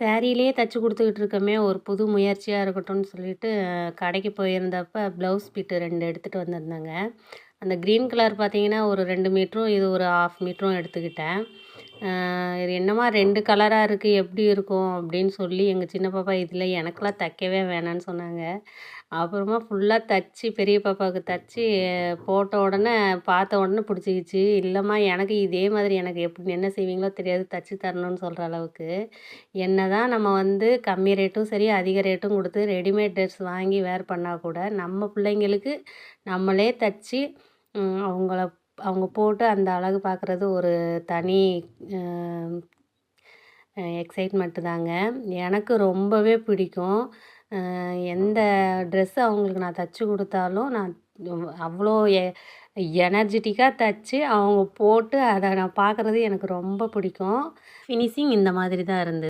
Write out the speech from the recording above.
சாரீலேயே தச்சு கொடுத்துக்கிட்டு இருக்கோமே, ஒரு புது முயற்சியாக இருக்கட்டும்னு சொல்லிட்டு கடைக்கு போயிருந்தப்ப ப்ளவுஸ் பிட்டு 2 எடுத்துகிட்டு வந்திருந்தேங்க. அந்த க்ரீன் கலர் பார்த்தீங்கன்னா ஒரு 2 மீட்டரும், இது ஒரு 1/2 மீட்டரும் எடுத்துக்கிட்டேன். இது என்னம்மா 2 கலராக இருக்குது, எப்படி இருக்கும் அப்படின்னு சொல்லி எங்கள் சின்ன பாப்பா இதில் எனக்கெலாம் தைக்கவே வேணான்னு சொன்னாங்க. அப்புறமா ஃபுல்லாக தச்சு பெரிய பாப்பாவுக்கு தச்சு போட்ட உடனே பார்த்த உடனே பிடிச்சிக்கிச்சு. இல்லைம்மா எனக்கு இதே மாதிரி எனக்கு எப்படி என்ன செய்வீங்களோ தெரியாது, தச்சு தரணும்னு சொல்கிற அளவுக்கு. என்ன தான் நம்ம வந்து கம்மி ரேட்டும் சரி அதிக ரேட்டும் கொடுத்து ரெடிமேட் ட்ரெஸ் வாங்கி வேர் பண்ணால் கூட நம்ம பிள்ளைங்களுக்கு நம்மளே தச்சு அவங்கள அவங்க போட்டு அந்த அழகு பார்க்குறது ஒரு தனி எக்ஸைட்மெண்ட்டு தாங்க. எனக்கு ரொம்பவே பிடிக்கும். எந்த ட்ரெஸ்ஸு அவங்களுக்கு நான் தச்சு கொடுத்தாலும் நான் அவ்வளோ எனர்ஜெட்டிக்காக தச்சு அவங்க போட்டு அதை நான் பார்க்குறது எனக்கு ரொம்ப பிடிக்கும். ஃபினிஷிங் இந்த மாதிரி தான் இருந்தது.